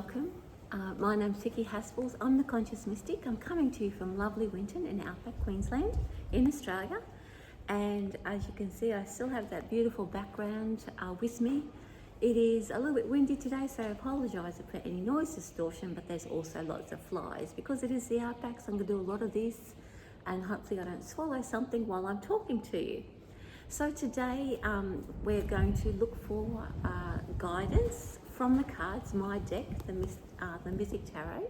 welcome. My name's Vicki. I'm the Conscious Mystic. I'm coming to you from lovely Winton in Outback, Queensland in Australia. And as you can see, I still have that beautiful background with me. It is a little bit windy today, so I apologise for any noise distortion, but there's also lots of flies. Because it is the Outback, so I'm going to do a lot of this, and hopefully I don't swallow something while I'm talking to you. So today we're going to look for guidance from the cards, my deck, the Mythic Tarot,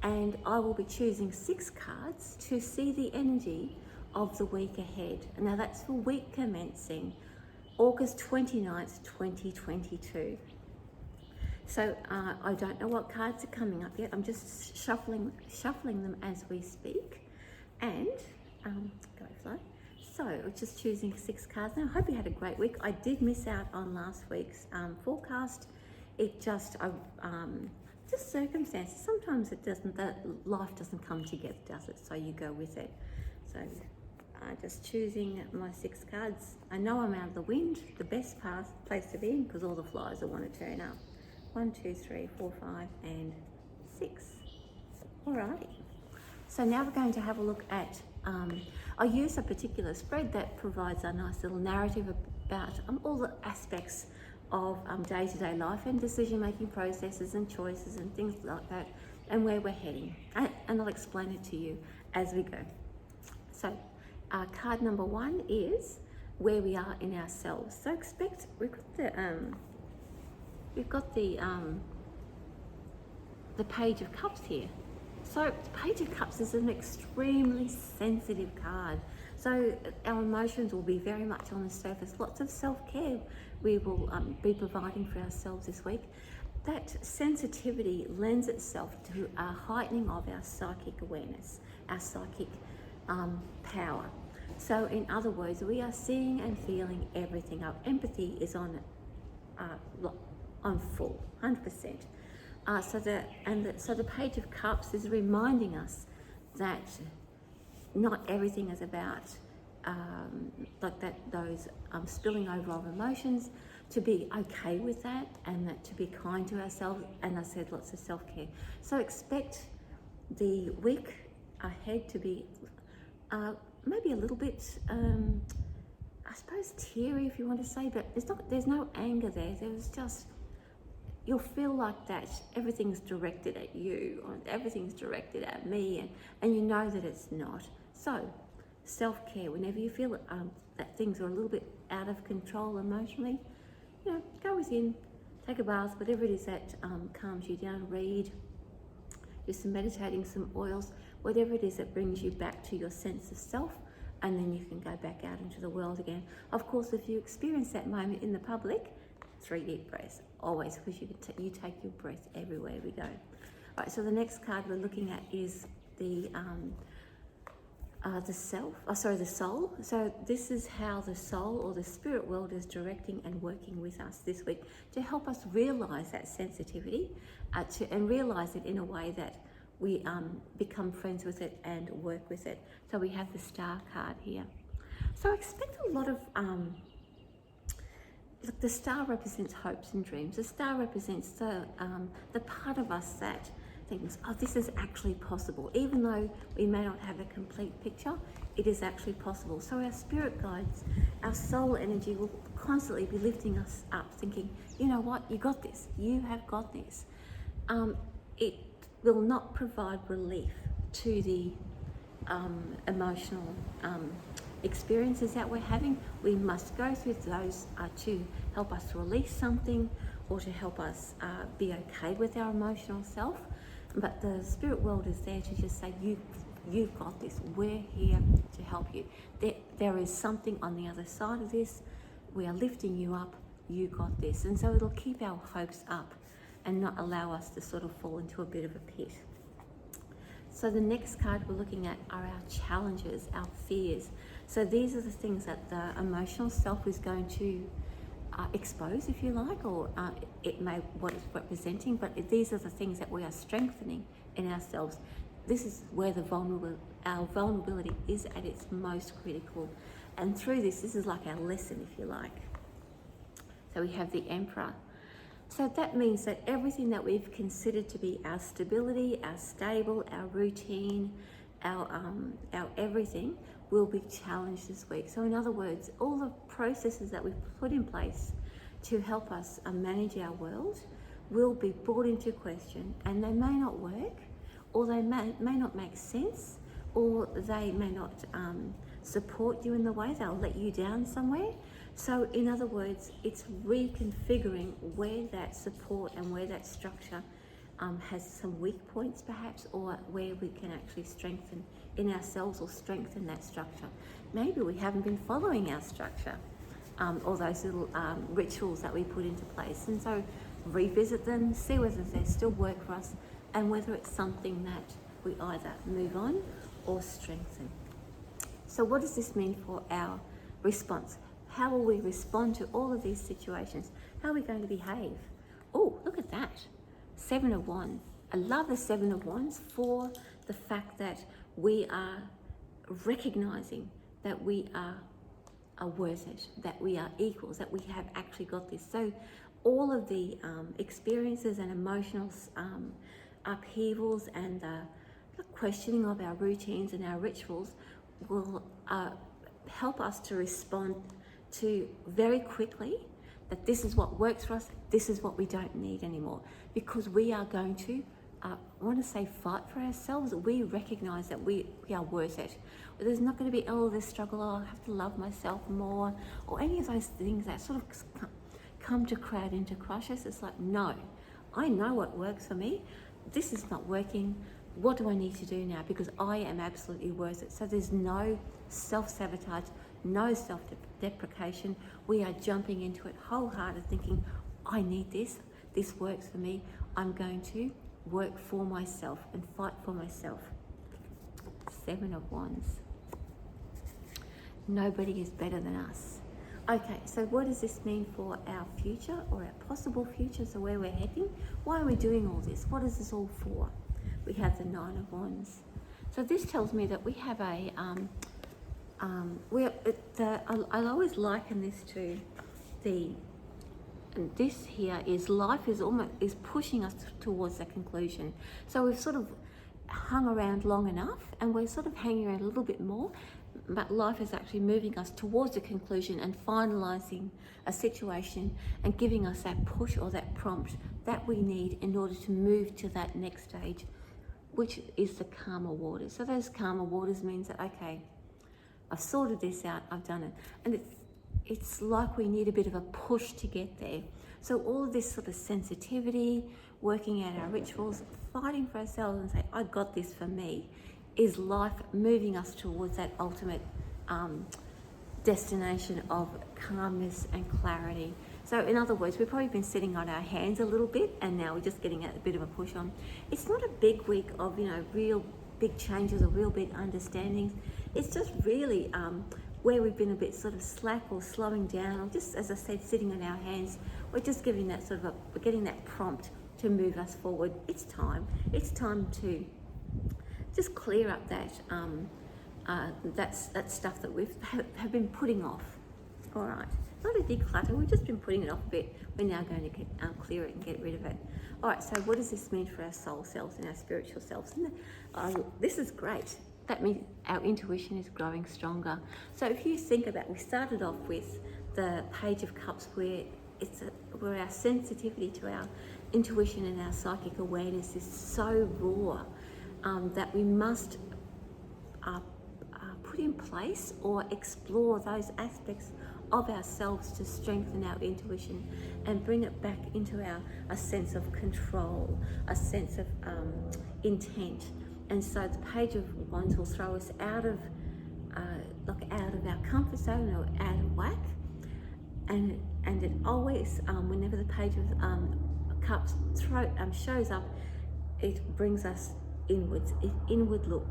and I will be choosing 6 cards to see the energy of the week ahead. Now that's for week commencing August 29th, 2022. So I don't know what cards are coming up yet. I'm just shuffling them as we speak, and go flow. So we're just choosing 6 cards now. I hope you had a great week. I did miss out on last week's forecast. It just circumstances. Sometimes it doesn't. That life doesn't come together, does it? So you go with it. So just choosing my 6 cards. I know I'm out of the wind. The best place to be in, because all the flies will want to turn up. 1, 2, 3, 4, 5, and 6. Alrighty. So now we're going to have a look at. I use a particular spread that provides a nice little narrative about all the aspects of day-to-day life and decision-making processes and choices and things like that, and where we're heading. And I'll explain it to you as we go. So card number 1 is where we are in ourselves. So expect, we've got the Page of Cups here. So the Page of Cups is an extremely sensitive card. So our emotions will be very much on the surface. Lots of self-care we will be providing for ourselves this week. That sensitivity lends itself to a heightening of our psychic awareness, our psychic power. So in other words, we are seeing and feeling everything. Our empathy is on full, 100%. So the Page of Cups is reminding us that not everything is about those spilling over of emotions, to be okay with that, and that to be kind to ourselves, and I said lots of self-care. So expect the week ahead to be maybe a little bit I suppose teary, if you want to say, but there's no anger there. There's just, you'll feel like that everything's directed at you, or everything's directed at me, and you know that it's not. So self-care, whenever you feel that things are a little bit out of control emotionally, go within, take a bath, whatever it is that calms you down, read, do some meditating, some oils, whatever it is that brings you back to your sense of self, and then you can go back out into the world again. Of course, if you experience that moment in the public, 3 deep breaths, always, because you take your breath everywhere we go. All right, so the next card we're looking at is the soul. So this is how the soul or the spirit world is directing and working with us this week to help us realize that sensitivity and realize it in a way that we become friends with it and work with it. So we have the Star card here. So expect a lot of the star represents hopes and dreams. The star represents the part of us that thinks, oh, this is actually possible. Even though we may not have a complete picture, it is actually possible. So our spirit guides, our soul energy will constantly be lifting us up, thinking, you know what, you got this, you have got this. It will not provide relief to the emotional experiences that we're having. We must go through those to help us release something, or to help us be okay with our emotional self. But the spirit world is there to just say, you've got this. We're here to help you. There is something on the other side of this. We are lifting you up. You got this. And so it'll keep our hopes up and not allow us to sort of fall into a bit of a pit. So the next card we're looking at are our challenges, our fears. So these are the things that the emotional self is going to expose, if you like, or it may what it's representing, but these are the things that we are strengthening in ourselves. This is where our vulnerability is at its most critical, and through this is like our lesson, if you like. So we have the Emperor. So that means that everything that we've considered to be our stability, our stable, our routine, our everything will be challenged this week. So in other words, all the processes that we've put in place to help us manage our world will be brought into question, and they may not work, or they may not make sense, or they may not support you in the way, they'll let you down somewhere. So in other words, it's reconfiguring where that support and where that structure has some weak points perhaps, or where we can actually strengthen in ourselves or strengthen that structure. Maybe we haven't been following our structure, or those little rituals that we put into place. And so revisit them, see whether they still work for us, and whether it's something that we either move on or strengthen. So what does this mean for our response? How will we respond to all of these situations? How are we going to behave? Oh, look at that. 7 of Wands. I love the 7 of Wands for the fact that we are recognizing that we are worth it, that we are equals, that we have actually got this. So all of the experiences and emotional upheavals and the questioning of our routines and our rituals will help us to respond to very quickly that this is what works for us, this is what we don't need anymore, because we are going to, I want to say, fight for ourselves. We recognize that we are worth it. There's not going to be, oh, this struggle, oh, I have to love myself more, or any of those things that sort of come to crowd in to crush us. It's like, no, I know what works for me. This is not working. What do I need to do now? Because I am absolutely worth it. So there's no self-sabotage, no self-deprecation. We are jumping into it wholehearted, thinking, I need this. This works for me. I'm going to work for myself and fight for myself. 7 of Wands. Nobody is better than us. Okay, so what does this mean for our future or our possible future? So where we're heading? Why are we doing all this? What is this all for? We have the 9 of Wands. So this tells me that we have a, I'll always liken this to and this here is life is pushing us towards that conclusion. So we've sort of hung around long enough, and we're sort of hanging around a little bit more, but life is actually moving us towards a conclusion and finalizing a situation and giving us that push or that prompt that we need in order to move to that next stage, which is the calmer waters. So those calmer waters means that, okay, I've sorted this out, I've done it. And it's like we need a bit of a push to get there. So all of this sort of sensitivity, working out our rituals, fighting for ourselves and say, I got this for me, is life moving us towards that ultimate destination of calmness and clarity. So in other words, we've probably been sitting on our hands a little bit, and now we're just getting a bit of a push on. It's not a big week of, real big changes or real big understandings. It's just really where we've been a bit sort of slack or slowing down, or just, as I said, sitting on our hands. We're just giving that we're getting that prompt to move us forward. It's time. It's time to just clear up that that stuff that we've have been putting off. All right, not a declutter. We've just been putting it off a bit. We're now going to clear it and get rid of it. All right. So what does this mean for our soul selves and our spiritual selves? And this is great. That means our intuition is growing stronger. So if you think about, we started off with the Page of Cups, where where our sensitivity to our intuition and our psychic awareness is so raw that we must put in place or explore those aspects of ourselves to strengthen our intuition and bring it back into a sense of control, a sense of intent. And so the Page of Wands will throw us out of our comfort zone or out of whack. And it always, whenever the Page of Cups shows up, it brings us inwards. Inward look.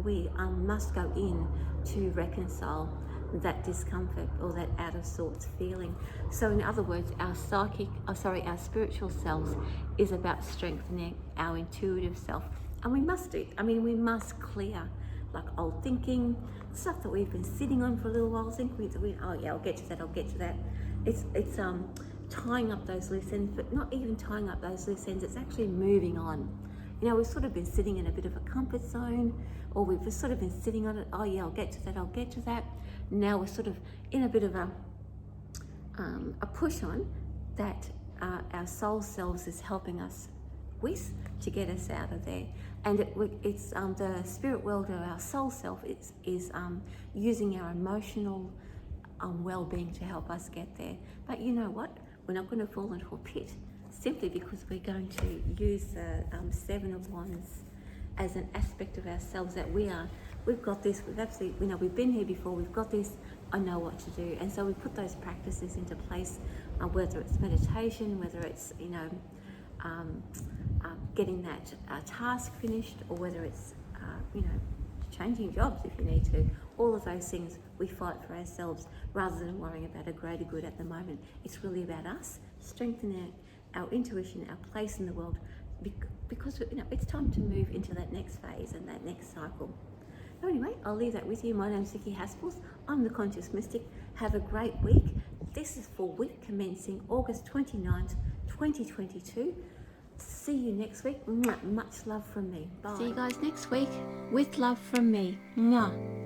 We must go in to reconcile that discomfort or that out of sorts feeling. So in other words, our spiritual selves is about strengthening our intuitive self. And we must do it. I mean, we must clear like old thinking, stuff that we've been sitting on for a little while, thinking, oh yeah, I'll get to that. It's tying up those loose ends, but not even tying up those loose ends, it's actually moving on. You know, we've sort of been sitting in a bit of a comfort zone, or we've just sort of been sitting on it. Oh yeah, I'll get to that, I'll get to that. Now we're sort of in a bit of a push on that our soul selves is helping us with to get us out of there. And it's the spirit world, or our soul self, is using our emotional well-being to help us get there. But you know what? We're not going to fall into a pit simply because we're going to use the Seven of Wands as an aspect of ourselves that we've got this, we've absolutely, you know, we've been here before, we've got this, I know what to do. And so we put those practices into place, whether it's meditation, whether it's, you know, getting that task finished, or whether it's, you know, changing jobs if you need to. All of those things we fight for ourselves rather than worrying about a greater good at the moment. It's really about us strengthening our intuition, our place in the world, because you know, it's time to move into that next phase and that next cycle. So anyway, I'll leave that with you. My name's Vicki Haspels. I'm the Conscious Mystic. Have a great week. This is for week commencing August 29th, 2022. See you next week. Much love from me. Bye. See you guys next week with love from me. Mwah.